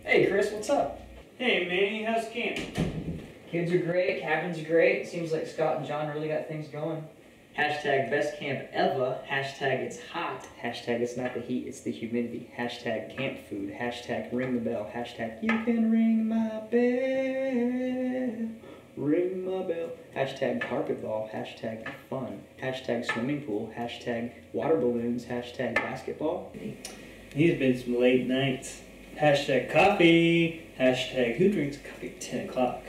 Hey Chris, what's up? Hey Manny, how's camp? Kids are great, cabin's great. Seems like Scott and John really got things going. Hashtag best camp ever. Hashtag it's hot. Hashtag it's not the heat, it's the humidity. Hashtag camp food. Hashtag ring the bell. Hashtag you can ring my bell. Ring my bell. Hashtag carpet ball. Hashtag fun. Hashtag swimming pool. Hashtag water balloons. Hashtag basketball. These been some late nights. Hashtag coffee. Hashtag who drinks coffee at 10 o'clock.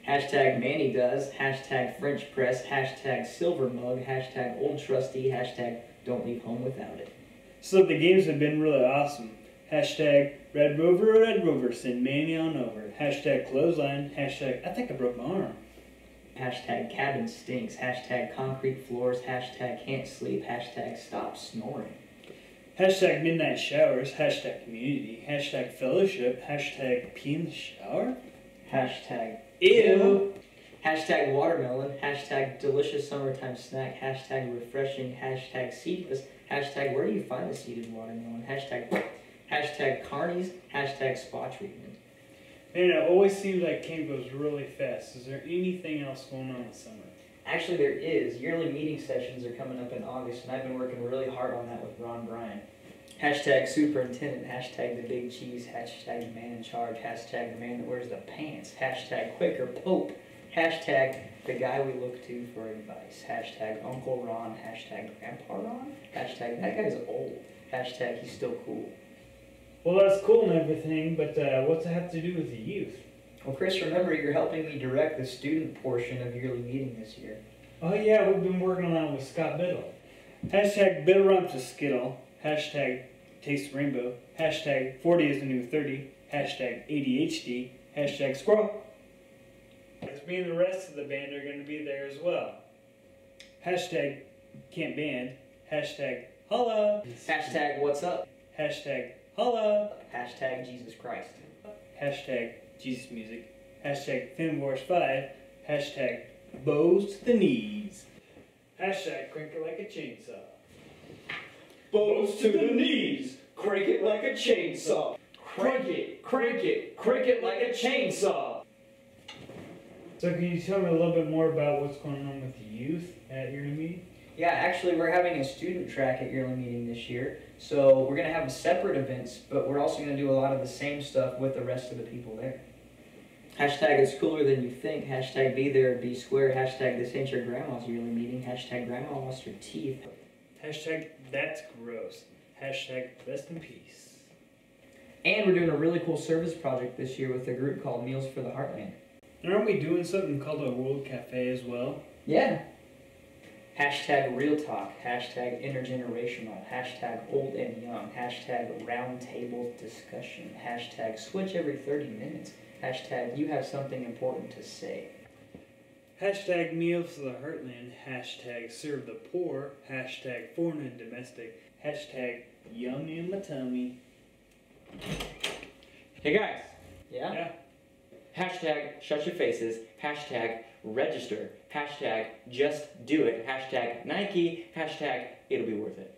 Hashtag Manny does. Hashtag French press. Hashtag silver mug. Hashtag old trusty. Hashtag don't leave home without it. So the games have been really awesome. Hashtag Red Rover, send Manny on over. Hashtag clothesline. Hashtag I think I broke my arm. Hashtag cabin stinks. Hashtag concrete floors. Hashtag can't sleep. Hashtag stop snoring. Hashtag midnight showers. Hashtag community. Hashtag fellowship. Hashtag pee in the shower. Hashtag ew. Hashtag watermelon. Hashtag delicious summertime snack. Hashtag refreshing. Hashtag seedless. Hashtag where do you find the seeded watermelon? Hashtag carnies. Hashtag spa treatment. And it always seems like camp goes really fast. Is there anything else going on this summer? Actually, there is. Yearly meeting sessions are coming up in August, and I've been working really hard on that with Ron Bryan. Hashtag superintendent. Hashtag the big cheese. Hashtag the man in charge. Hashtag the man that wears the pants. Hashtag Quaker Pope. Hashtag the guy we look to for advice. Hashtag Uncle Ron. Hashtag Grandpa Ron. Hashtag that guy's old. Hashtag he's still cool. Well, that's cool and everything, but what's it have to do with the youth? Well, Chris, remember you're helping me direct the student portion of yearly meeting this year. Oh yeah, we've been working on that with Scott Biddle. Hashtag Biddle Rumps a Skittle. Hashtag Taste the Rainbow. Hashtag 40 is the new 30. Hashtag ADHD. Hashtag Squirrel. As me and the rest of the band are going to be there as well. Hashtag Can't Band. Hashtag Holla. Hashtag What's Up. Hashtag Holla. Hashtag Jesus Christ. Hashtag Jesus Music. Hashtag Femwars 5. Hashtag Bows to the Knees. Hashtag Crank it like a chainsaw. Bows to the knees, crank it like a chainsaw. Crank it, crank it, crank it like a chainsaw. So can you tell me a little bit more about what's going on with the youth at your meeting? Yeah, actually we're having a student track at yearly meeting this year. So we're going to have separate events, but we're also going to do a lot of the same stuff with the rest of the people there. Hashtag it's cooler than you think. Hashtag be there, be square. Hashtag this ain't your grandma's yearly meeting. Hashtag grandma lost her teeth. Hashtag that's gross. Hashtag rest in peace. And we're doing a really cool service project this year with a group called Meals for the Heartland. And aren't we doing something called a World Cafe as well? Yeah. Hashtag real talk. Hashtag intergenerational. Hashtag old and young. Hashtag round table discussion. Hashtag switch every 30 minutes. Hashtag you have something important to say. Hashtag Meals for the Heartland. Hashtag serve the poor. Hashtag foreign and domestic. Hashtag yummy in my tummy. Hey guys. Yeah. Hashtag shut your faces. Hashtag register. Hashtag just do it. Hashtag Nike. Hashtag it'll be worth it.